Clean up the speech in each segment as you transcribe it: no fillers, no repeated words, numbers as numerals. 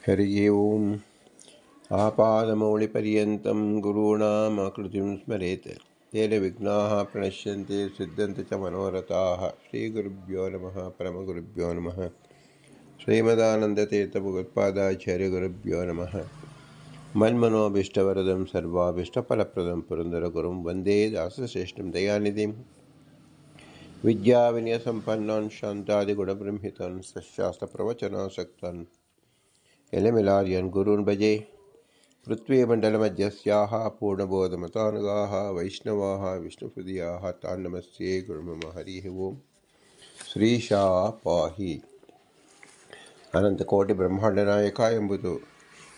हरि ओम आपादमौलिपर्यन्तं गुरूणामाकृतिं स्मरेत् तेन विघ्नाः प्रणश्यन्ते सिद्धन्ते च मनोरथाः। श्रीगुरुभ्यो नमः। परमगुरुभ्यो नमः। श्रीमदानन्दतीर्थभगवत्पादाचार्यगुरुभ्यो नमः। मन्मनोभीष्टवरदं सर्वाभीष्टफलप्रदं पुरन्दरगुरुं वन्दे दासश्रेष्ठं दयानिधिं विद्याविनयसम्पन्नान् शान्तादिगुणबृंहितान् सशास्त्रप्रवचनासक्तान् एलमिलार्यन् गुरून् भजे। पृथ्वीमण्डलमध्यस्याः पूर्णबोधमतानुगाः वैष्णवाः विष्णुहृदयाः तान् नमस्ये गुरुमम। हरिः ओं। ಶ್ರೀಶಾ ಪಾಹಿ. ಅನಂತಕೋಟಿ ಬ್ರಹ್ಮಾಂಡ ನಾಯಕ ಎಂಬುದು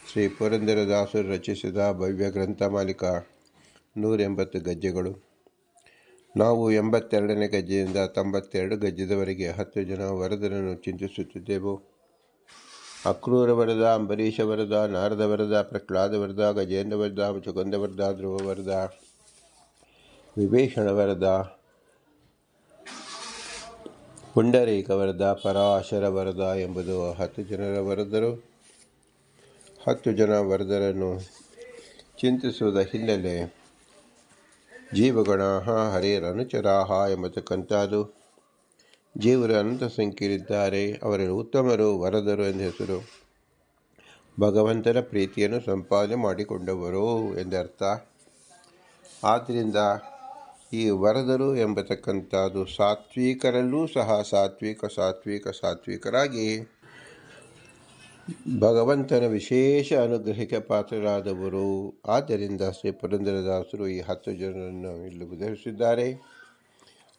ಶ್ರೀ ಪುರಂದರದಾಸರು ರಚಿಸಿದ ಭವ್ಯ ಗ್ರಂಥ ಮಾಲಿಕಾ. 180 ಗಜ್ಜೆಗಳು. ನಾವು 82ನೇ ಗಜ್ಜೆಯಿಂದ 92 ಗಜ್ಜೆದವರೆಗೆ 10 ಜನ ವರದರನ್ನು ಚಿಂತಿಸುತ್ತಿದ್ದೆವು. ಅಕ್ರೂರ ವರದ, ಅಂಬರೀಷ ವರದ, ನಾರದ ವರದ, ಪ್ರಹ್ಲಾದ ವರದ, ಗಜೇಂದ್ರ ವರದ, ಮುಚುಕುಂದ ವರದ, ಧ್ರುವ ವರದ, ವಿಭೀಷಣ ವರದ, ಪುಂಡರೀಕ ವರದ, ಪರಾಶರ ವರದ ಎಂಬುದು 10 ಜನರ ವರದರು. 10 ಜನ ವರದರನ್ನು ಚಿಂತಿಸುವುದ ಹಿನ್ನೆಲೆ ಜೀವಗಣ ಹರೇರನುಚರಾಹ ಎಂಬತಕ್ಕಂಥದ್ದು. ಜೀವರು ಅನಂತ ಸಂಖ್ಯೆಯಲ್ಲಿದ್ದಾರೆ. ಅವರಲ್ಲಿ ಉತ್ತಮರು ವರದರು ಎಂದ ಹೆಸರು. ಭಗವಂತನ ಪ್ರೀತಿಯನ್ನು ಸಂಪಾದನೆ ಮಾಡಿಕೊಂಡವರು ಎಂದರ್ಥ. ಆದ್ದರಿಂದ ಈ ವರದರು ಎಂಬತಕ್ಕಂಥದ್ದು ಸಾತ್ವಿಕರಲ್ಲೂ ಸಹ ಸಾತ್ವಿಕರಾಗಿ ಭಗವಂತನ ವಿಶೇಷ ಅನುಗ್ರಹಕ್ಕೆ ಪಾತ್ರರಾದವರು. ಆದ್ದರಿಂದ ಶ್ರೀ ಪುರಂದರದಾಸರು ಈ 10 ಜನರನ್ನು ಇಲ್ಲಿ ಉದಾಹರಿಸಿದ್ದಾರೆ.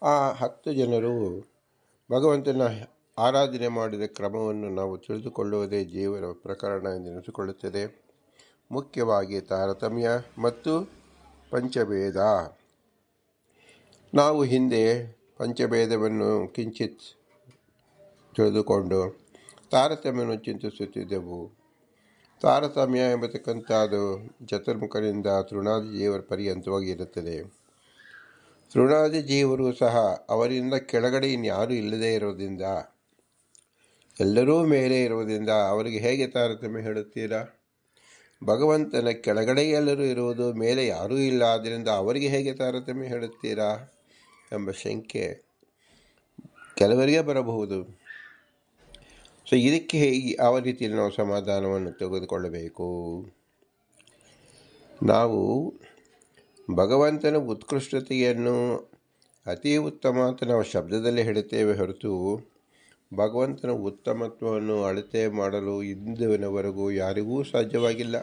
ಆ 10 ಜನರು ಭಗವಂತನ ಆರಾಧನೆ ಮಾಡಿದ ಕ್ರಮವನ್ನು ನಾವು ತಿಳಿದುಕೊಳ್ಳುವುದೇ ಜೀವನ ಪ್ರಕರಣ ಎಂದೆನಿಸಿಕೊಳ್ಳುತ್ತದೆ. ಮುಖ್ಯವಾಗಿ ತಾರತಮ್ಯ ಮತ್ತು ಪಂಚಭೇದ. ನಾವು ಹಿಂದೆ ಪಂಚಭೇದವನ್ನು ಕಿಂಚಿತ್ ತಿಳಿದುಕೊಂಡು ತಾರತಮ್ಯವನ್ನು ಚಿಂತಿಸುತ್ತಿದ್ದೆವು. ತಾರತಮ್ಯ ಎಂಬತಕ್ಕಂಥದ್ದು ಚತುರ್ಮುಖರಿಂದ ತೃಣಾದಿ ಜೀವರ ಪರ್ಯಂತವಾಗಿ ಇರುತ್ತದೆ. ತೃಣಾದಿ ಜೀವರು ಸಹ ಅವರಿಂದ ಕೆಳಗಡೆ ಇನ್ಯಾರೂ ಇಲ್ಲದೇ ಇರೋದ್ರಿಂದ, ಎಲ್ಲರೂ ಮೇಲೆ ಇರುವುದರಿಂದ ಅವರಿಗೆ ಹೇಗೆ ತಾರತಮ್ಯ ಹೇಳುತ್ತೀರಾ? ಭಗವಂತನ ಕೆಳಗಡೆ ಎಲ್ಲರೂ ಇರುವುದು, ಮೇಲೆ ಯಾರೂ ಇಲ್ಲ, ಆದ್ದರಿಂದ ಅವರಿಗೆ ಹೇಗೆ ತಾರತಮ್ಯ ಹೇಳುತ್ತೀರಾ ಎಂಬ ಶಂಕೆ ಕೆಲವರಿಗೆ ಬರಬಹುದು. ಇದಕ್ಕೆ ಯಾವ ರೀತಿಯಲ್ಲಿ ನಾವು ಸಮಾಧಾನವನ್ನು ತೆಗೆದುಕೊಳ್ಳಬೇಕು? ನಾವು ಭಗವಂತನ ಉತ್ಕೃಷ್ಟತೆಯನ್ನು ಅತಿ ಉತ್ತಮ ಅಂತ ನಾವು ಶಬ್ದದಲ್ಲಿ ಹೇಳುತ್ತೇವೆ ಹೊರತು ಭಗವಂತನ ಉತ್ತಮತ್ವವನ್ನು ಅಳತೆ ಮಾಡಲು ಇಂದಿನವರೆಗೂ ಯಾರಿಗೂ ಸಾಧ್ಯವಾಗಿಲ್ಲ.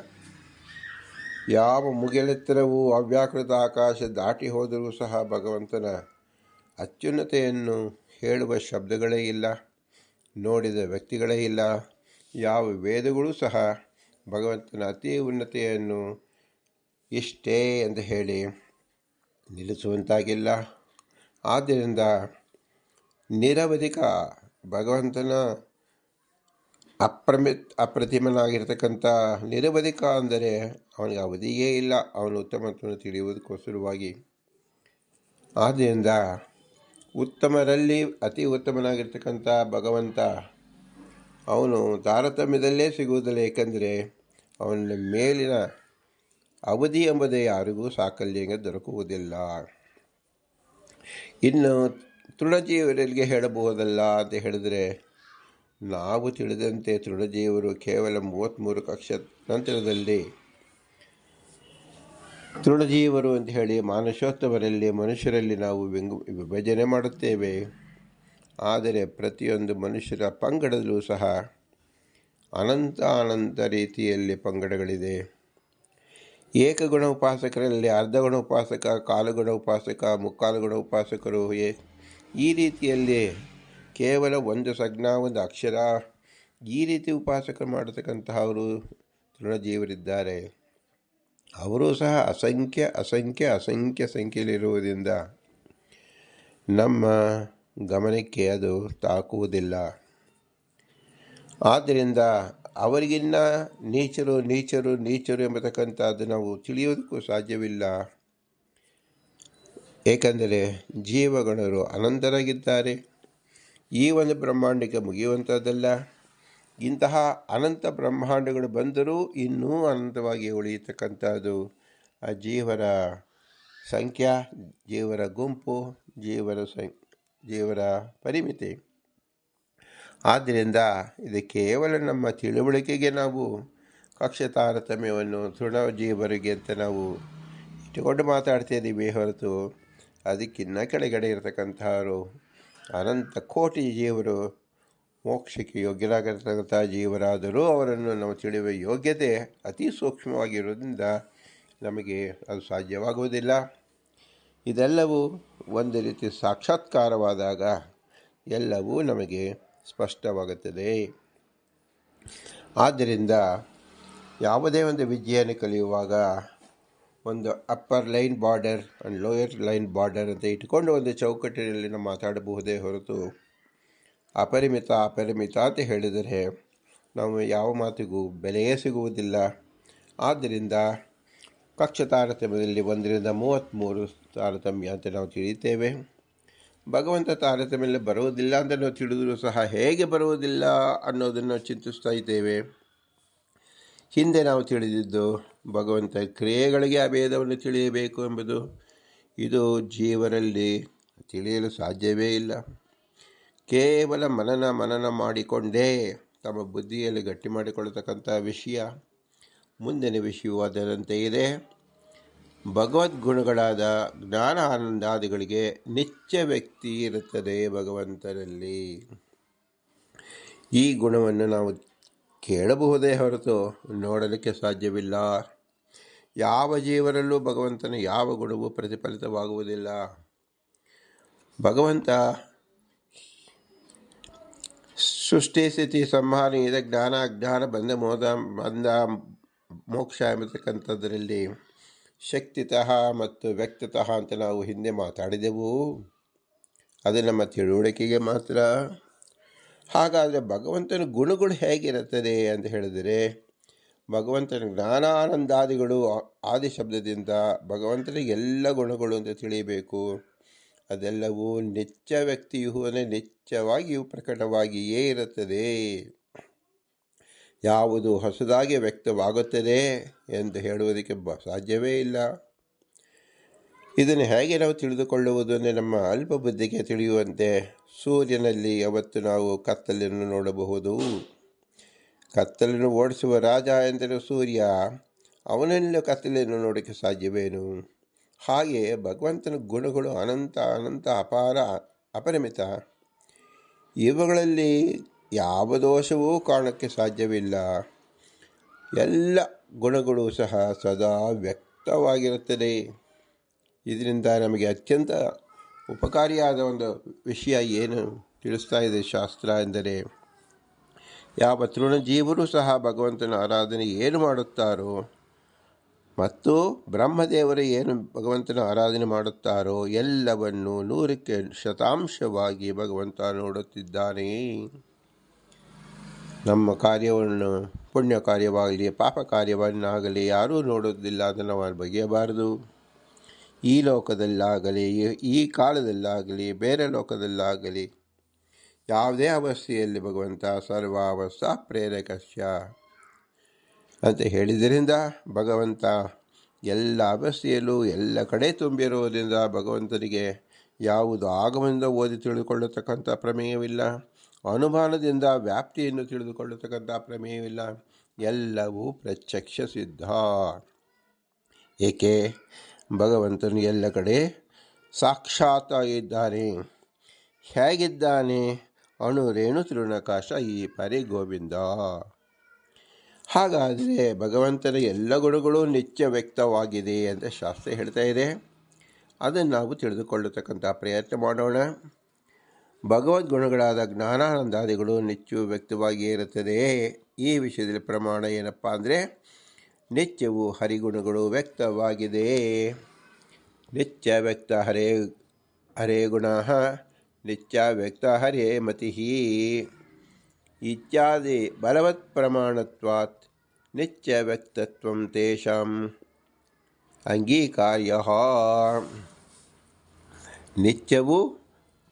ಯಾವ ಮುಗಿಲೆತ್ತರವೂ ಅವ್ಯಾಕೃತ ಆಕಾಶ ದಾಟಿ ಹೋದರೂ ಸಹ ಭಗವಂತನ ಅತ್ಯುನ್ನತೆಯನ್ನು ಹೇಳುವ ಶಬ್ದಗಳೇ ಇಲ್ಲ, ನೋಡಿದ ವ್ಯಕ್ತಿಗಳೇ ಇಲ್ಲ. ಯಾವ ವೇದಗಳೂ ಸಹ ಭಗವಂತನ ಅತಿ ಉನ್ನತೆಯನ್ನು ಇಷ್ಟೇ ಎಂದು ಹೇಳಿ ನಿಲ್ಲಿಸುವಂತಾಗಿಲ್ಲ. ಆದ್ದರಿಂದ ನಿರವಧಿಕ ಭಗವಂತನ ಅಪ್ರತಿಮನಾಗಿರ್ತಕ್ಕಂಥ ನಿರವಧಿಕ ಅಂದರೆ ಅವನಿಗೆ ಅವಧಿಯೇ ಇಲ್ಲ, ಅವನ ಉತ್ತಮತ್ವವನ್ನು ತಿಳಿಯುವುದಕ್ಕೋಸ್ಕರವಾಗಿ. ಆದ್ದರಿಂದ ಉತ್ತಮರಲ್ಲಿ ಅತಿ ಉತ್ತಮನಾಗಿರ್ತಕ್ಕಂಥ ಭಗವಂತ ಅವನು ತಾರತಮ್ಯದಲ್ಲೇ ಸಿಗುವುದಿಲ್ಲ. ಏಕೆಂದರೆ ಅವನ ಮೇಲಿನ ಅವಧಿ ಎಂಬುದೇ ಯಾರಿಗೂ ಸಾಕಲ್ಯಂಗೆ ದೊರಕುವುದಿಲ್ಲ. ಇನ್ನು ತೃಣಜೀವರಿಗೆ ಹೇಳಬಹುದಲ್ಲ ಅಂತ ಹೇಳಿದರೆ, ನಾವು ತಿಳಿದಂತೆ ತೃಣಜೀವರು ಕೇವಲ 33 ಕಕ್ಷ ನಂತರದಲ್ಲಿ ತೃಣಜೀವರು ಅಂತ ಹೇಳಿ ಮಾನುಷೋತ್ತಮರಲ್ಲಿ ಮನುಷ್ಯರಲ್ಲಿ ನಾವು ವಿಭಜನೆ ಮಾಡುತ್ತೇವೆ. ಆದರೆ ಪ್ರತಿಯೊಂದು ಮನುಷ್ಯರ ಪಂಗಡದಲ್ಲೂ ಸಹ ಅನಂತ ರೀತಿಯಲ್ಲಿ ಪಂಗಡಗಳಿದೆ. ಏಕಗುಣ ಉಪಾಸಕರಲ್ಲಿ ಅರ್ಧಗುಣ ಉಪಾಸಕ, ಕಾಲುಗುಣ ಉಪಾಸಕ, ಮುಕ್ಕಾಲುಗುಣ ಉಪಾಸಕರು, ಈ ರೀತಿಯಲ್ಲಿ ಕೇವಲ ಒಂದು ಸಂಜ್ಞಾ ಒಂದು ಅಕ್ಷರ ಈ ರೀತಿ ಉಪಾಸಕ ಮಾಡತಕ್ಕಂತಹವರು ತೃಣಜೀವರಿದ್ದಾರೆ. ಅವರೂ ಸಹ ಅಸಂಖ್ಯ ಸಂಖ್ಯೆಯಲ್ಲಿರುವುದರಿಂದ ನಮ್ಮ ಗಮನಕ್ಕೆ ಅದು ತಾಕುವುದಿಲ್ಲ. ಆದ್ದರಿಂದ ಅವರಿಗಿನ್ನ ನೀಚರು ಎಂಬತಕ್ಕಂಥದ್ದು ನಾವು ತಿಳಿಯೋದಕ್ಕೂ ಸಾಧ್ಯವಿಲ್ಲ. ಏಕೆಂದರೆ ಜೀವಗಣರು ಅನಂತರಾಗಿದ್ದಾರೆ. ಈ ಒಂದು ಬ್ರಹ್ಮಾಂಡಕ್ಕೆ ಮುಗಿಯುವಂಥದ್ದಲ್ಲ. ಇಂತಹ ಅನಂತ ಬ್ರಹ್ಮಾಂಡಗಳು ಬಂದರೂ ಇನ್ನೂ ಅನಂತವಾಗಿ ಉಳಿಯತಕ್ಕಂಥದ್ದು ಆ ಜೀವರ ಸಂಖ್ಯಾ, ಜೀವರ ಗುಂಪು, ಜೀವರ ಪರಿಮಿತಿ. ಆದ್ದರಿಂದ ಇದು ಕೇವಲ ನಮ್ಮ ತಿಳುವಳಿಕೆಗೆ ನಾವು ಕಕ್ಷೆ ತಾರತಮ್ಯವನ್ನು ತೃಣಜೀವರಿಗೆ ಅಂತ ನಾವು ಇಟ್ಟುಕೊಂಡು ಮಾತಾಡ್ತಿದ್ದೀವಿ ಹೊರತು ಅದಕ್ಕಿನ್ನ ಕೆಳಗಡೆ ಇರತಕ್ಕಂಥವರು ಅನಂತ ಕೋಟಿ ಜೀವರು ಮೋಕ್ಷಕ್ಕೆ ಯೋಗ್ಯರಾಗಿರ್ತಕ್ಕಂಥ ಜೀವರಾದರೂ ಅವರನ್ನು ನಾವು ತಿಳಿಯುವ ಯೋಗ್ಯತೆ ಅತಿ ಸೂಕ್ಷ್ಮವಾಗಿರೋದ್ರಿಂದ ನಮಗೆ ಅದು ಸಾಧ್ಯವಾಗುವುದಿಲ್ಲ. ಇದೆಲ್ಲವೂ ಒಂದು ರೀತಿ ಸಾಕ್ಷಾತ್ಕಾರವಾದಾಗ ಎಲ್ಲವೂ ನಮಗೆ ಸ್ಪಷ್ಟವಾಗುತ್ತದೆ. ಆದ್ದರಿಂದ ಯಾವುದೇ ಒಂದು ವಿದ್ಯೆಯನ್ನು ಕಲಿಯುವಾಗ ಒಂದು upper line border and lower line border ಅಂತ ಇಟ್ಕೊಂಡು ಒಂದು ಚೌಕಟ್ಟಿನಲ್ಲಿ ನಾವು ಮಾತಾಡಬಹುದೇ ಹೊರತು ಅಪರಿಮಿತ ಅಂತ ಹೇಳಿದರೆ ನಾವು ಯಾವ ಮಾತಿಗೂ ಬೆಲೆಯೇ ಸಿಗುವುದಿಲ್ಲ. ಆದ್ದರಿಂದ ಕಕ್ಷ ತಾರತಮ್ಯದಲ್ಲಿ 1ರಿಂದ 33 ತಾರತಮ್ಯ ಅಂತ ನಾವು ತಿಳಿಯುತ್ತೇವೆ. ಭಗವಂತ ತಾರತಮ್ಯದಲ್ಲಿ ಬರುವುದಿಲ್ಲ ಅಂತ ನಾವು ತಿಳಿದರೂ ಸಹ ಹೇಗೆ ಬರುವುದಿಲ್ಲ ಅನ್ನೋದನ್ನು ಚಿಂತಿಸ್ತಾ ಇದ್ದೇವೆ. ಹಿಂದೆ ನಾವು ತಿಳಿದಿದ್ದು ಭಗವಂತ ಕ್ರಿಯೆಗಳಿಗೆ ಅಭೇದವನ್ನು ತಿಳಿಯಬೇಕು ಎಂಬುದು. ಇದು ಜೀವರಲ್ಲಿ ತಿಳಿಯಲು ಸಾಧ್ಯವೇ ಇಲ್ಲ. ಕೇವಲ ಮನನ ಮಾಡಿಕೊಂಡೇ ತಮ್ಮ ಬುದ್ಧಿಯಲ್ಲಿ ಗಟ್ಟಿ ಮಾಡಿಕೊಳ್ಳತಕ್ಕಂಥ ವಿಷಯ. ಮುಂದಿನ ವಿಷಯವು ಅದರಂತೆ ಇದೆ. ಭಗವದ್ಗುಣಗಳಾದ ಜ್ಞಾನ ಆನಂದಾದಿಗಳಿಗೆ ನಿತ್ಯ ವ್ಯಕ್ತಿ ಇರುತ್ತದೆ ಭಗವಂತನಲ್ಲಿ. ಈ ಗುಣವನ್ನು ನಾವು ಕೇಳಬಹುದೇ ಹೊರತು ನೋಡಲಿಕ್ಕೆ ಸಾಧ್ಯವಿಲ್ಲ. ಯಾವ ಜೀವರಲ್ಲೂ ಭಗವಂತನ ಯಾವ ಗುಣವೂ ಪ್ರತಿಫಲಿತವಾಗುವುದಿಲ್ಲ. ಭಗವಂತ ಸೃಷ್ಟಿ ಸ್ಥಿತಿ ಸಂಹಾರ ಜ್ಞಾನ ಅಜ್ಞಾನ ಬಂಧ ಮೋಕ್ಷ ಎಂಬತಕ್ಕಂಥದ್ರಲ್ಲಿ ಶಕ್ತಿತಃ ಮತ್ತು ವ್ಯಕ್ತತಃ ಅಂತ ನಾವು ಹಿಂದೆ ಮಾತಾಡಿದೆವು. ಅದು ನಮ್ಮ ತಿಳುವಳಿಕೆಗೆ ಮಾತ್ರ. ಹಾಗಾದರೆ ಭಗವಂತನ ಗುಣಗಳು ಹೇಗಿರುತ್ತದೆ ಅಂತ ಹೇಳಿದರೆ, ಭಗವಂತನ ಜ್ಞಾನಾನಂದಾದಿಗಳು ಆದಿ ಶಬ್ದದಿಂದ ಭಗವಂತನ ಎಲ್ಲ ಗುಣಗಳು ಅಂತ ತಿಳಿಯಬೇಕು. ಅದೆಲ್ಲವೂ ನಿತ್ಯ ವ್ಯಕ್ತಿಯು ನಿತ್ಯವಾಗಿಯೂ ಪ್ರಕಟವಾಗಿಯೇ ಇರುತ್ತದೆ. ಯಾವುದು ಹೊಸದಾಗಿ ವ್ಯಕ್ತವಾಗುತ್ತದೆ ಎಂದು ಹೇಳುವುದಕ್ಕೆ ಸಾಧ್ಯವೇ ಇಲ್ಲ. ಇದನ್ನು ಹೇಗೆ ನಾವು ತಿಳಿದುಕೊಳ್ಳುವುದು ಅಂದರೆ ನಮ್ಮ ಅಲ್ಪ ಬುದ್ಧಿಗೆ ತಿಳಿಯುವಂತೆ ಸೂರ್ಯನಲ್ಲಿ ಅವತ್ತು ನಾವು ಕತ್ತಲನ್ನು ನೋಡಬಹುದು. ಕತ್ತಲನ್ನು ಓಡಿಸುವ ರಾಜ ಎಂದರೆ ಸೂರ್ಯ. ಅವನನ್ನು ಕತ್ತಲನ್ನು ನೋಡೋಕ್ಕೆ ಸಾಧ್ಯವೇನು? ಹಾಗೆ ಭಗವಂತನ ಗುಣಗಳು ಅನಂತ ಅಪಾರ ಅಪರಿಮಿತ. ಇವುಗಳಲ್ಲಿ ಯಾವ ದೋಷವೂ ಕಾಣೋಕ್ಕೆ ಸಾಧ್ಯವಿಲ್ಲ. ಎಲ್ಲ ಗುಣಗಳು ಸಹ ಸದಾ ವ್ಯಕ್ತವಾಗಿರುತ್ತದೆ. ಇದರಿಂದ ನಮಗೆ ಅತ್ಯಂತ ಉಪಕಾರಿಯಾದ ಒಂದು ವಿಷಯ ಏನು ತಿಳಿಸ್ತಾ ಇದೆ ಶಾಸ್ತ್ರ ಎಂದರೆ, ಯಾವ ತೃಣಜೀವರು ಸಹ ಭಗವಂತನ ಆರಾಧನೆ ಏನು ಮಾಡುತ್ತಾರೋ ಮತ್ತು ಬ್ರಹ್ಮದೇವರು ಏನು ಭಗವಂತನ ಆರಾಧನೆ ಮಾಡುತ್ತಾರೋ ಎಲ್ಲವನ್ನು 100% ಭಗವಂತ ನೋಡುತ್ತಿದ್ದಾನೆ. ನಮ್ಮ ಕಾರ್ಯವನ್ನು, ಪುಣ್ಯ ಕಾರ್ಯವಾಗಲಿ ಪಾಪ ಕಾರ್ಯವನ್ನಾಗಲಿ ಯಾರೂ ನೋಡುವುದಿಲ್ಲ. ಅದನ್ನು ನಾವು ಬಗೆಯಬಾರದು. ಈ ಲೋಕದಲ್ಲಾಗಲಿ ಈ ಕಾಲದಲ್ಲಾಗಲಿ ಬೇರೆ ಲೋಕದಲ್ಲಾಗಲಿ ಯಾವುದೇ ಅವಸ್ಥೆಯಲ್ಲಿ ಭಗವಂತ ಸರ್ವಾವಸ್ಥಾ ಪ್ರೇರಕಸ್ಯ ಅಂತ ಹೇಳಿದ್ದರಿಂದ ಭಗವಂತ ಎಲ್ಲ ಅವಸ್ಥೆಯಲ್ಲೂ ಎಲ್ಲ ಕಡೆ ತುಂಬಿರುವುದರಿಂದ ಭಗವಂತನಿಗೆ ಯಾವುದು ಆಗಮನದಿಂದ ಓದಿ ತಿಳಿದುಕೊಳ್ಳತಕ್ಕಂಥ ಪ್ರಮೇಯವಿಲ್ಲ. ಅನುಮಾನದಿಂದ ವ್ಯಾಪ್ತಿಯನ್ನು ತಿಳಿದುಕೊಳ್ಳತಕ್ಕಂಥ ಪ್ರಮೇಯವಿಲ್ಲ. ಎಲ್ಲವೂ ಪ್ರತ್ಯಕ್ಷ ಸಿದ್ಧ. ಏಕೆ? ಭಗವಂತನು ಎಲ್ಲ ಕಡೆ ಸಾಕ್ಷಾತ್ ಇದ್ದಾನೆ. ಹೇಗಿದ್ದಾನೆ? ಅಣುರೇಣು ತೃಣಕಾಶ ಈ ಪರಿ ಗೋವಿಂದ. ಹಾಗಾದರೆ ಭಗವಂತನ ಎಲ್ಲ ಗುಣಗಳು ನಿತ್ಯ ವ್ಯಕ್ತವಾಗಿದೆ ಅಂತ ಶಾಸ್ತ್ರ ಹೇಳ್ತಾ ಇದೆ. ಅದನ್ನು ನಾವು ತಿಳಿದುಕೊಳ್ಳತಕ್ಕಂಥ ಪ್ರಯತ್ನ ಮಾಡೋಣ. ಭಗವದ್ಗುಣಗಳಾದ ಜ್ಞಾನಾನಂದಾದಿಗಳು ನಿತ್ಯವೂ ವ್ಯಕ್ತವಾಗಿಯೇ ಇರುತ್ತದೆ. ಈ ವಿಷಯದಲ್ಲಿ ಪ್ರಮಾಣ ಏನಪ್ಪ ಅಂದರೆ, ನಿತ್ಯವೂ ಹರಿಗುಣಗಳು ವ್ಯಕ್ತವಾಗಿದೆ. ನಿತ್ಯ ವ್ಯಕ್ತ ಹರೇ ಗುಣ ನಿತ್ಯ ವ್ಯಕ್ತ ಹರೇ ಮತಿ ಇತ್ಯಾದಿ ಬಲವತ್ ಪ್ರಮಾಣತ್ವಾತ್ ನಿತ್ಯ ವ್ಯಕ್ತತ್ವಂ ತೇಷಾಂ ಅಂಗೀಕಾರ್ಯ. ನಿತ್ಯವೂ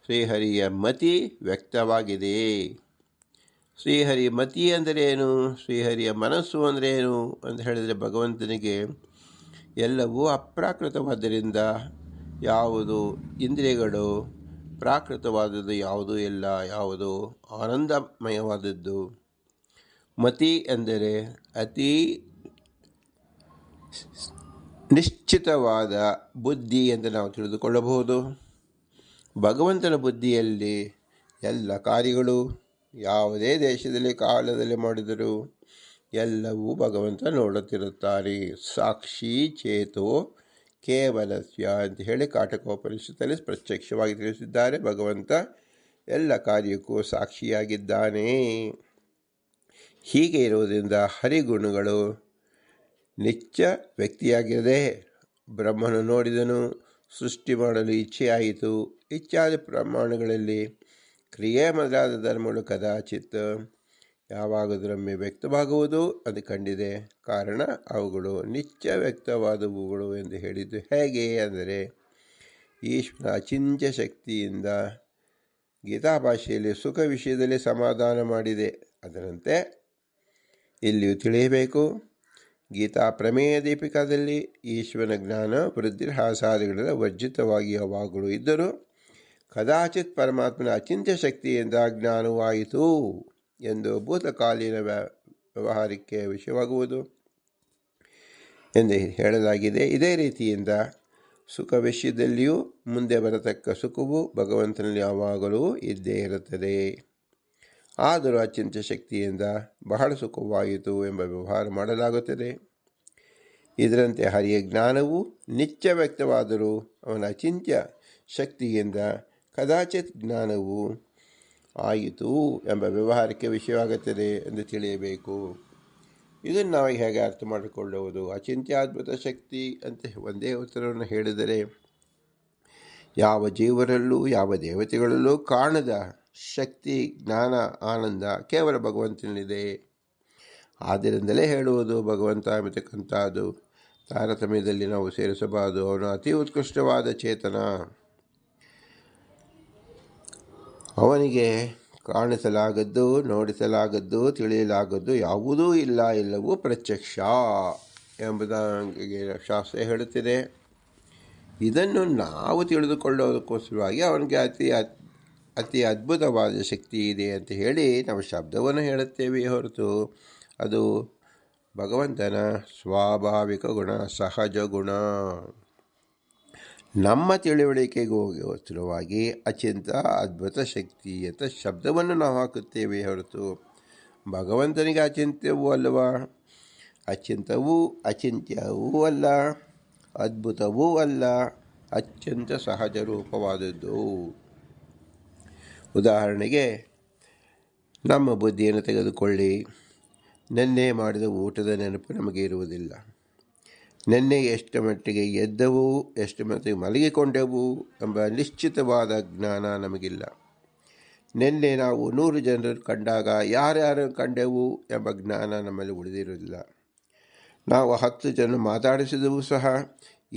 ಶ್ರೀಹರಿಯ ಮತಿ ವ್ಯಕ್ತವಾಗಿದೆ. ಶ್ರೀಹರಿ ಮತಿ ಅಂದರೆ ಏನು, ಶ್ರೀಹರಿಯ ಮನಸ್ಸು ಅಂದರೆ ಏನು ಅಂತ ಹೇಳಿದರೆ, ಭಗವಂತನಿಗೆ ಎಲ್ಲವೂ ಅಪ್ರಾಕೃತವಾದ್ದರಿಂದ ಯಾವುದು ಇಂದ್ರಿಯಗಳು ಪ್ರಾಕೃತವಾದದ್ದು ಯಾವುದೂ ಇಲ್ಲ, ಯಾವುದು ಆನಂದಮಯವಾದದ್ದು. ಮತಿ ಎಂದರೆ ಅತಿ ನಿಶ್ಚಿತವಾದ ಬುದ್ಧಿ ಎಂದು ನಾವು ತಿಳಿದುಕೊಳ್ಳಬಹುದು. ಭಗವಂತನ ಬುದ್ಧಿಯಲ್ಲಿ ಎಲ್ಲ ಕಾರ್ಯಗಳು ಯಾವುದೇ ದೇಶದಲ್ಲಿ ಕಾಲದಲ್ಲಿ ಮಾಡಿದರೂ ಎಲ್ಲವೂ ಭಗವಂತ ನೋಡುತ್ತಿರುತ್ತಾರೆ. ಸಾಕ್ಷಿ ಚೇತೋ ಕೇವಲಸ್ಯ ಅಂತ ಹೇಳಿ ಕಾಟಕೋಪನಿಷತ್ತಲ್ಲಿ ಪ್ರತ್ಯಕ್ಷವಾಗಿ ತಿಳಿಸಿದ್ದಾರೆ. ಭಗವಂತ ಎಲ್ಲ ಕಾರ್ಯಕ್ಕೂ ಸಾಕ್ಷಿಯಾಗಿದ್ದಾನೆ. ಹೀಗೆ ಇರುವುದರಿಂದ ಹರಿಗುಣಗಳು ನಿತ್ಯ ವ್ಯಕ್ತಿಯಾಗಿದೆ. ಬ್ರಹ್ಮನು ನೋಡಿದನು, ಸೃಷ್ಟಿ ಮಾಡಲು ಇಚ್ಛೆಯಾಯಿತು. ಇತ್ಯಾದಿ ಪ್ರಮಾಣಗಳಲ್ಲಿ ಕ್ರಿಯೆ ಮೊದಲಾದ ಧರ್ಮಗಳು ಕದಾಚಿತ್ ಯಾವಾಗದರೊಮ್ಮೆ ವ್ಯಕ್ತವಾಗುವುದು ಅದು ಕಂಡಿದೆ. ಕಾರಣ ಅವುಗಳು ನಿತ್ಯ ವ್ಯಕ್ತವಾದವುಗಳು ಎಂದು ಹೇಳಿದ್ದು ಹೇಗೆ ಅಂದರೆ, ಈಶ್ವರ ಅಚಿಂತ್ಯ ಶಕ್ತಿಯಿಂದ ಗೀತಾಭಾಷೆಯಲ್ಲಿ ಸುಖ ವಿಷಯದಲ್ಲಿ ಸಮಾಧಾನ ಮಾಡಿದೆ. ಅದರಂತೆ ಇಲ್ಲಿಯೂ ತಿಳಿಯಬೇಕು. ಗೀತಾ ಪ್ರಮೇಯ ದೀಪಿಕಾದಲ್ಲಿ ಈಶ್ವರನ ಜ್ಞಾನ ವೃದ್ಧಿಹಾಸಾದಿಗಳಿಂದ ವರ್ಜಿತವಾಗಿ ಯಾವಾಗಲೂ ಇದ್ದರೂ ಕದಾಚಿತ್ ಪರಮಾತ್ಮನ ಅಚಿಂತ್ಯ ಶಕ್ತಿಯಿಂದ ಜ್ಞಾನವಾಯಿತು ಎಂದು ಭೂತಕಾಲೀನ ವ್ಯವಹಾರಕ್ಕೆ ವಿಷಯವಾಗುವುದು ಎಂದು ಹೇಳಲಾಗಿದೆ. ಇದೇ ರೀತಿಯಿಂದ ಸುಖ ವಿಷಯದಲ್ಲಿಯೂ ಮುಂದೆ ಬರತಕ್ಕ ಸುಖವು ಭಗವಂತನಲ್ಲಿ ಯಾವಾಗಲೂ ಇದ್ದೇ ಇರುತ್ತದೆ. ಆದರೂ ಅಚಿಂತ್ಯ ಶಕ್ತಿಯಿಂದ ಬಹಳ ಸುಖವಾಯಿತು ಎಂಬ ವ್ಯವಹಾರ ಮಾಡಲಾಗುತ್ತದೆ. ಇದರಂತೆ ಹರಿಯ ಜ್ಞಾನವು ನಿತ್ಯ ವ್ಯಕ್ತವಾದರೂ ಅವನ ಅಚಿಂತ್ಯ ಶಕ್ತಿಯಿಂದ ಕದಾಚಿತ್ ಜ್ಞಾನವು ಆಯಿತು ಎಂಬ ವ್ಯವಹಾರಕ್ಕೆ ವಿಷಯವಾಗುತ್ತದೆ ಎಂದು ತಿಳಿಯಬೇಕು. ಇದನ್ನು ನಾವು ಹೇಗೆ ಅರ್ಥ ಮಾಡಿಕೊಳ್ಳುವುದು? ಅಚಿಂತ್ಯಾದ್ಭುತ ಶಕ್ತಿ ಅಂತ ಒಂದೇ ಉತ್ತರವನ್ನು ಹೇಳಿದರೆ, ಯಾವ ಜೀವರಲ್ಲೂ ಯಾವ ದೇವತೆಗಳಲ್ಲೂ ಕಾಣದ ಶಕ್ತಿ, ಜ್ಞಾನ, ಆನಂದ ಕೇವಲ ಭಗವಂತನಲ್ಲಿದೆ. ಆದ್ದರಿಂದಲೇ ಹೇಳುವುದು ಭಗವಂತ ಎಂಬತಕ್ಕಂಥದ್ದು ತಾರತಮ್ಯದಲ್ಲಿ ನಾವು ಸೇರಿಸಬಾರದು. ಅವನು ಅತಿ ಉತ್ಕೃಷ್ಟವಾದ ಚೇತನ. ಅವನಿಗೆ ಕಾಣಿಸಲಾಗದ್ದು, ನೋಡಿಸಲಾಗದ್ದು, ತಿಳಿಯಲಾಗದ್ದು ಯಾವುದೂ ಇಲ್ಲ, ಎಲ್ಲವೂ ಪ್ರತ್ಯಕ್ಷ ಎಂಬುದಾಗಿ ಶಾಸ್ತ್ರ ಹೇಳುತ್ತಿದೆ. ಇದನ್ನು ನಾವು ತಿಳಿದುಕೊಳ್ಳೋದಕ್ಕೋಸ್ಕರವಾಗಿ ಅವನಿಗೆ ಅತಿ ಅದ್ಭುತವಾದ ಶಕ್ತಿ ಇದೆ ಅಂತ ಹೇಳಿ ನಾವು ಶಬ್ದವನ್ನು ಹೇಳುತ್ತೇವೆ ಹೊರತು ಅದು ಭಗವಂತನ ಸ್ವಾಭಾವಿಕ ಗುಣ, ಸಹಜ ಗುಣ. ನಮ್ಮ ತಿಳುವಳಿಕೆಗೋಸ್ಕರವಾಗಿ ಅಚಿಂತ ಅದ್ಭುತ ಶಕ್ತಿ ಅಂತ ಶಬ್ದವನ್ನು ನಾವು ಹಾಕುತ್ತೇವೆ ಹೊರತು ಭಗವಂತನಿಗೆ ಅಚಿಂತ್ಯವೂ ಅಲ್ಲವಾ, ಅಚಿಂತ್ಯವೂ ಅಲ್ಲ, ಅದ್ಭುತವೂ ಅಲ್ಲ, ಅತ್ಯಂತ ಸಹಜ ರೂಪವಾದದ್ದು. ಉದಾಹರಣೆಗೆ ನಮ್ಮ ಬುದ್ಧಿಯನ್ನು ತೆಗೆದುಕೊಳ್ಳಿ. ನಿನ್ನೆ ಮಾಡಿದ ಊಟದ ನೆನಪು ನಮಗೆ ಇರುವುದಿಲ್ಲ. ನಿನ್ನೆ ಎಷ್ಟು ಮಟ್ಟಿಗೆ ಎದ್ದವು, ಎಷ್ಟು ಮಟ್ಟಿಗೆ ಮಲಗಿಕೊಂಡೆವು ಎಂಬ ನಿಶ್ಚಿತವಾದ ಜ್ಞಾನ ನಮಗಿಲ್ಲ. ನಿನ್ನೆ ನಾವು 100 ಜನರು ಕಂಡಾಗ ಯಾರ್ಯಾರು ಕಂಡೆವು ಎಂಬ ಜ್ಞಾನ ನಮ್ಮಲ್ಲಿ ಉಳಿದಿರುವುದಿಲ್ಲ. ನಾವು 10 ಜನ ಮಾತಾಡಿಸಿದವು ಸಹ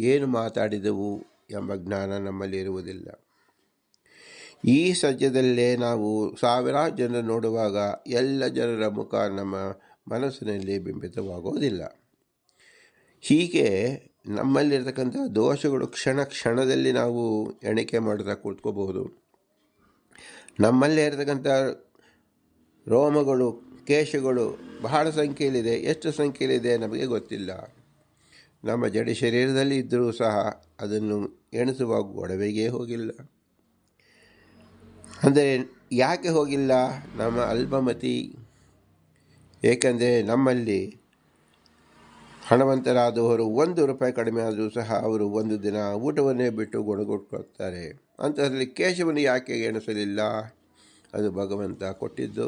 ಏನು ಮಾತಾಡಿದೆವು ಎಂಬ ಜ್ಞಾನ ನಮ್ಮಲ್ಲಿ ಇರುವುದಿಲ್ಲ. ಈ ಸದ್ಯದಲ್ಲೇ ನಾವು ಸಾವಿರಾರು ಜನರು ನೋಡುವಾಗ ಎಲ್ಲ ಜನರ ಮುಖ ನಮ್ಮ ಮನಸ್ಸಿನಲ್ಲಿ ಬಿಂಬಿತವಾಗುವುದಿಲ್ಲ. ಹೀಗೆ ನಮ್ಮಲ್ಲಿರ್ತಕ್ಕಂಥ ದೋಷಗಳು ಕ್ಷಣದಲ್ಲಿ ನಾವು ಎಣಿಕೆ ಮಾಡ್ತಾ ಕೂತ್ಕೋಬಹುದು. ನಮ್ಮಲ್ಲೇ ಇರತಕ್ಕಂಥ ರೋಮಗಳು, ಕೇಶಗಳು ಬಹಳ ಸಂಖ್ಯೆಯಲ್ಲಿದೆ. ಎಷ್ಟು ಸಂಖ್ಯೆಯಲ್ಲಿದೆ ನಮಗೆ ಗೊತ್ತಿಲ್ಲ. ನಮ್ಮ ಜಡ ಶರೀರದಲ್ಲಿ ಇದ್ದರೂ ಸಹ ಅದನ್ನು ಎಣಿಸುವ ಗೊಡವೆಗೆ ಹೋಗಿಲ್ಲ. ಅಂದರೆ ಯಾಕೆ ಹೋಗಿಲ್ಲ? ನಮ್ಮ ಅಲ್ಪಮತಿ. ಏಕೆಂದರೆ ನಮ್ಮಲ್ಲಿ ಹಣವಂತರಾದವರು 1 ರೂಪಾಯಿ ಕಡಿಮೆ ಆದರೂ ಸಹ ಅವರು ಒಂದು ದಿನ ಊಟವನ್ನೇ ಬಿಟ್ಟು ಗೊಣಗೊಟ್ಕೊಳ್ತಾರೆ. ಅಂಥದ್ರಲ್ಲಿ ಕೇಶವನ್ನು ಯಾಕೆ ಎಣಿಸಲಿಲ್ಲ? ಅದು ಭಗವಂತ ಕೊಟ್ಟಿದ್ದು.